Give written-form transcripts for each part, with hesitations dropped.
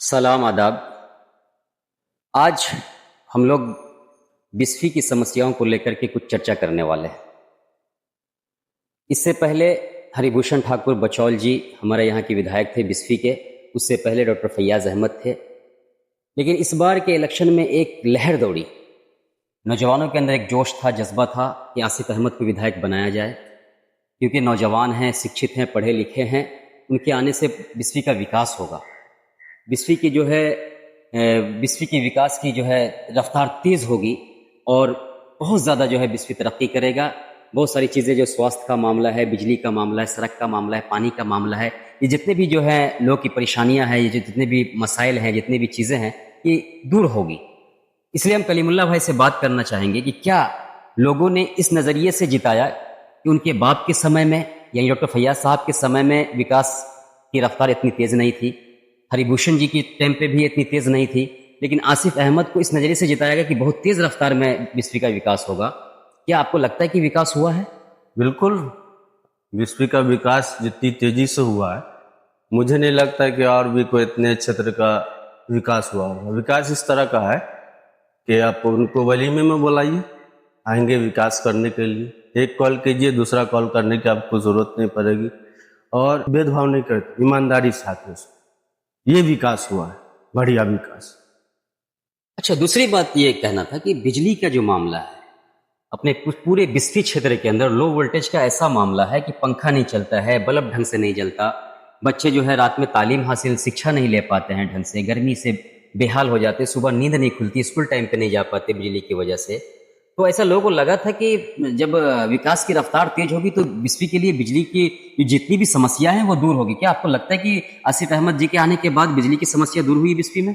सलाम आदाब। आज हम लोग बिस्फी की समस्याओं को लेकर के कुछ चर्चा करने वाले हैं। इससे पहले हरिभूषण ठाकुर बचौल जी हमारे यहाँ के विधायक थे बिस्फी के। उससे पहले डॉक्टर फैयाज अहमद थे। लेकिन इस बार के इलेक्शन में एक लहर दौड़ी, नौजवानों के अंदर एक जोश था, जज्बा था कि आसिफ अहमद को विधायक बनाया जाए, क्योंकि नौजवान हैं, शिक्षित हैं, पढ़े लिखे हैं, उनके आने से बिस्फी का विकास होगा। बिस्फी की जो है बिस्फी की विकास की जो है रफ्तार तेज़ होगी और बहुत ज़्यादा जो है बिस्फी तरक्की करेगा। बहुत सारी चीज़ें, जो स्वास्थ्य का मामला है, बिजली का मामला है, सड़क का मामला है, पानी का मामला है, ये जितने भी जो है लोग की परेशानियां हैं, ये जो जितने भी मसाइल हैं, जितनी भी चीज़ें हैं, ये दूर होगी। इसलिए हम कलीमुल्लाह भाई से बात करना चाहेंगे कि क्या लोगों ने इस नज़रिए से जिताया कि उनके बाप के समय में यानी डॉक्टर फैयाज साहब के समय में विकास की रफ्तार इतनी तेज़ नहीं थी, हरिभूषण जी की टाइम पे भी इतनी तेज़ नहीं थी, लेकिन आसिफ अहमद को इस नज़रिए से जिताया गया कि बहुत तेज़ रफ्तार में बिस्फी का विकास होगा। क्या आपको लगता है कि विकास हुआ है? बिल्कुल। विश्व का विकास जितनी तेजी से हुआ है, मुझे नहीं लगता कि और भी कोई इतने क्षेत्र का विकास हुआ होगा। विकास इस तरह का है कि आप उनको वलीमे में बुलाइए, आएंगे विकास करने के लिए। एक कॉल कीजिए, दूसरा कॉल करने की आपको जरूरत नहीं पड़ेगी, और भेदभाव नहीं करते, ईमानदारी साथ में। ये विकास हुआ है, बढ़िया विकास। अच्छा, दूसरी बात ये कहना था कि बिजली का जो मामला है, अपने पूरे बिस्फी क्षेत्र के अंदर लो वोल्टेज का ऐसा मामला है कि पंखा नहीं चलता है, बल्ब ढंग से नहीं जलता, बच्चे जो है रात में तालीम हासिल, शिक्षा नहीं ले पाते हैं ढंग से, गर्मी से बेहाल हो जाते, सुबह नींद नहीं खुलती, स्कूल टाइम पे नहीं जा पाते बिजली की वजह से। तो ऐसा लोगों को लगा था कि जब विकास की रफ्तार तेज होगी तो बिस्फी के लिए बिजली की जितनी भी समस्या है वो दूर होगी। क्या आपको लगता है कि आसिफ अहमद जी के आने के बाद बिजली की समस्या दूर हुई बिस्फी में?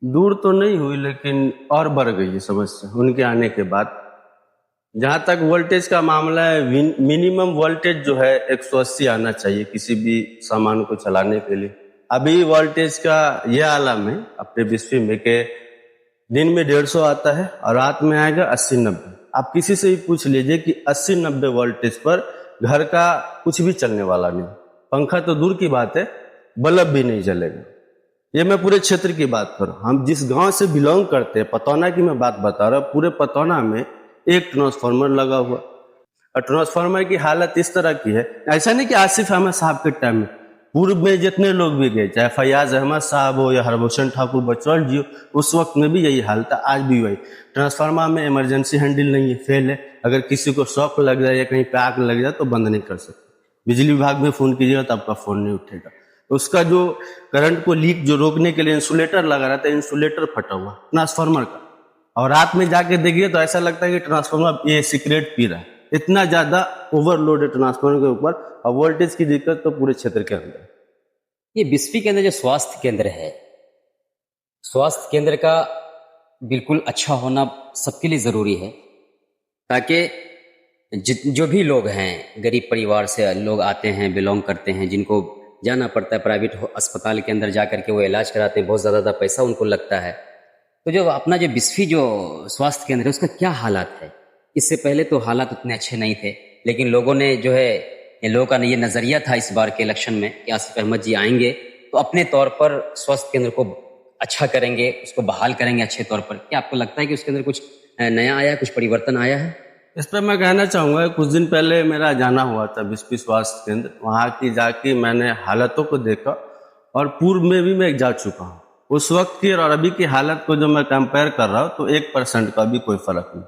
दूर तो नहीं हुई, लेकिन और बढ़ गई है समस्या उनके आने के बाद। जहाँ तक वोल्टेज का मामला है, मिनिमम वोल्टेज जो है 180 आना चाहिए किसी भी सामान को चलाने के लिए। अभी वोल्टेज का यह आलम है अपने बिस्फी में कि दिन में 150 आता है और रात में आएगा 80-90। आप किसी से भी पूछ लीजिए कि 80-90 वोल्टेज पर घर का कुछ भी चलने वाला नहीं, पंखा तो दूर की बात है, बल्ब भी नहीं जलेगा। ये मैं पूरे क्षेत्र की बात करूँ, हम जिस गांव से बिलोंग करते हैं, पतौना की मैं बात बता रहा हूँ, पूरे पतौना में एक ट्रांसफार्मर लगा हुआ, और ट्रांसफार्मर की हालत इस तरह की है। ऐसा नहीं कि आसिफ अहमद साहब के टाइम में, पूर्व में जितने लोग भी गए, चाहे फैयाज अहमद साहब हो या हरभूषण ठाकुर बचौल जी हो, उस वक्त में भी यही हाल था, आज भी वही। ट्रांसफार्मर में इमरजेंसी हैंडल नहीं है, फेल है। अगर किसी को शॉक लग जाए या कहीं पे आग लग जाए तो बंद नहीं कर सकते। बिजली विभाग में फोन कीजिएगा तो आपका फोन नहीं उठेगा। उसका जो करंट को लीक जो रोकने के लिए इंसुलेटर लगा रहता है, इंसुलेटर फटा हुआ ट्रांसफार्मर का, और रात में जाके देखिए तो ऐसा लगता है कि ट्रांसफार्मर ये सिगरेट पी रहा है, इतना ज्यादा ओवरलोड है ट्रांसफार्मर के ऊपर। और वोल्टेज की दिक्कत तो पूरे क्षेत्र के अंदर। ये बिस्फी के अंदर जो स्वास्थ्य केंद्र है, स्वास्थ्य केंद्र का बिल्कुल अच्छा होना सबके लिए ज़रूरी है, ताकि जो भी लोग हैं, गरीब परिवार से लोग आते हैं, बिलोंग करते हैं, जिनको जाना पड़ता है प्राइवेट अस्पताल के अंदर जा करके वो इलाज कराते हैं, बहुत ज़्यादा पैसा उनको लगता है। तो जो अपना जो बिस्फी जो स्वास्थ्य केंद्र है, उसका क्या हालात है? इससे पहले तो हालात उतने अच्छे नहीं थे, लेकिन लोगों ने जो है, लोगों का ये नज़रिया था इस बार के इलेक्शन में कि आसिफ अहमद जी आएंगे तो अपने तौर पर स्वास्थ्य केंद्र को अच्छा करेंगे, उसको बहाल करेंगे अच्छे तौर पर। क्या आपको लगता है कि उसके अंदर कुछ नया आया, कुछ परिवर्तन आया है? इस पर मैं कहना चाहूँगा, कुछ दिन पहले मेरा जाना हुआ था बिस्फी स्वास्थ्य केंद्र। वहाँ की जाके मैंने हालतों को देखा, और पूर्व में भी मैं जा चुका हूँ। उस वक्त की और अभी की हालत को जो मैं कंपेयर कर रहा हूँ तो 1% का भी कोई फर्क नहीं।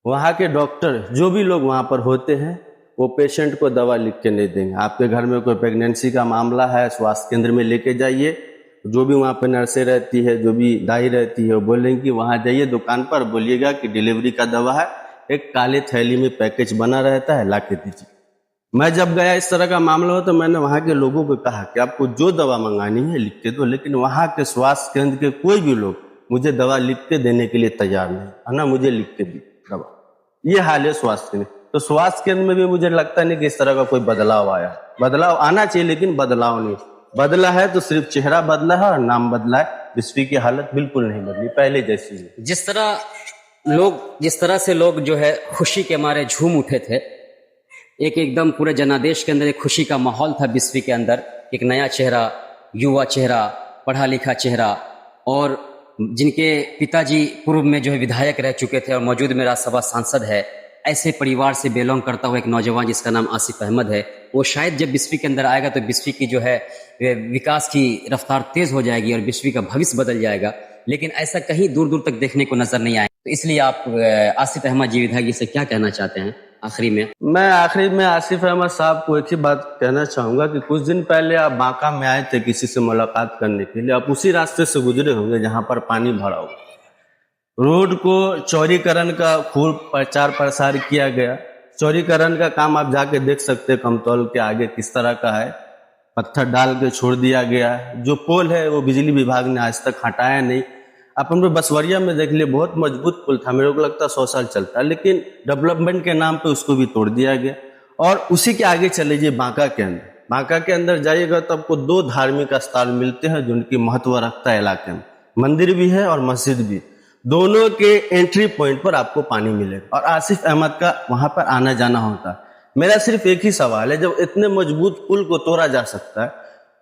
वहाँ के डॉक्टर, जो भी लोग वहाँ पर होते हैं, वो पेशेंट को दवा लिख के नहीं देंगे। आपके घर में कोई प्रेगनेंसी का मामला है, स्वास्थ्य केंद्र में लेके जाइए, जो भी वहाँ पर नर्सें रहती है, जो भी दाई रहती है, वो बोलेंगे कि वहाँ जाइए दुकान पर, बोलिएगा कि डिलीवरी का दवा है, एक काले थैली में पैकेज बना रहता है, ला के दीजिए। मैं जब गया इस तरह का मामला हो तो मैंने वहाँ के लोगों को कहा कि आपको जो दवा मंगानी है लिख के दो, लेकिन वहाँ के स्वास्थ्य केंद्र के कोई भी लोग मुझे दवा लिख के देने के लिए तैयार नहीं है ना, मुझे लिख के दी दवा। ये हाल है स्वास्थ्य केंद्र। तो स्वास्थ्य केंद्र में भी मुझे लगता नहीं कि इस तरह का कोई बदलाव आया। बदलाव आना चाहिए, लेकिन बदलाव नहीं बदला है, तो सिर्फ चेहरा बदला है और नाम बदला है। बिस्फी की हालत बिल्कुल नहीं बदली, पहले जैसी है। जिस तरह से लोग जो है खुशी के मारे झूम उठे थे, एक एकदम पूरे जनादेश के अंदर एक खुशी का माहौल था बिस्फी के अंदर। एक नया चेहरा, युवा चेहरा, पढ़ा लिखा चेहरा और जिनके पिताजी पूर्व में जो है विधायक रह चुके थे और मौजूद में राज्यसभा सांसद है, ऐसे परिवार से बिलोंग करता हुआ एक नौजवान जिसका नाम आसिफ अहमद है, वो शायद जब बिस्फी के अंदर आएगा तो बिस्फी की जो है विकास की रफ्तार तेज हो जाएगी और बिस्फी का भविष्य बदल जाएगा। लेकिन ऐसा कहीं दूर दूर तक देखने को नजर नहीं आया। तो इसलिए आप आसिफ अहमद जी विधायक जी से क्या कहना चाहते हैं आखिरी में? मैं आखिरी में आसिफ अहमद साहब को एक ही बात कहना चाहूंगा कि कुछ दिन पहले आप बांका में आए थे किसी से मुलाकात करने के लिए। आप उसी रास्ते से गुजरे होंगे जहां पर पानी भरा हो। रोड को चौड़ीकरण का खूब प्रचार प्रसार किया गया। चौड़ीकरण का काम आप जाके देख सकते हैं कमतौल के आगे किस तरह का है, पत्थर डाल के छोड़ दिया गया। जो पोल है वो बिजली विभाग ने आज तक हटाया नहीं। आप हम लोग बसवरिया में देख लिए, बहुत मजबूत पुल था, मेरे को लगता है 100 साल चलता है, लेकिन डेवलपमेंट के नाम पे उसको भी तोड़ दिया गया। और उसी के आगे चले जाइए बांका के अंदर, बांका के अंदर जाइएगा तो आपको 2 धार्मिक स्थल मिलते हैं जिनकी महत्व रखता है इलाके में। मंदिर भी है और मस्जिद भी। दोनों के एंट्री पॉइंट पर आपको पानी मिलेगा और आसिफ अहमद का वहां पर आना जाना होता है। मेरा सिर्फ एक ही सवाल है, जब इतने मजबूत पुल को तोड़ा जा सकता है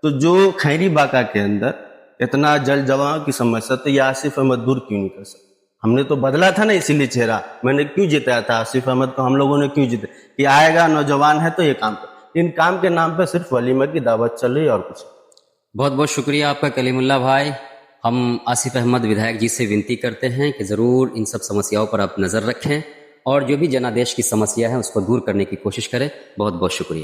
तो जो खैरी बांका के अंदर इतना जल जमाव की समस्या, तो ये आसिफ अहमद दूर क्यों नहीं कर सकते? हमने तो बदला था ना, इसीलिए चेहरा मैंने क्यों जिताया था आसिफ अहमद को, हम लोगों ने क्यों जीते कि आएगा, नौजवान है तो ये काम कर। इन काम के नाम पे सिर्फ वलीमा की दावत चल रही है और कुछ। बहुत बहुत शुक्रिया आपका कलीमुल्लाह भाई। हम आसिफ अहमद विधायक जी से विनती करते हैं कि ज़रूर इन सब समस्याओं पर आप नज़र रखें और जो भी जनादेश की समस्या है उसको दूर करने की कोशिश करें। बहुत बहुत शुक्रिया।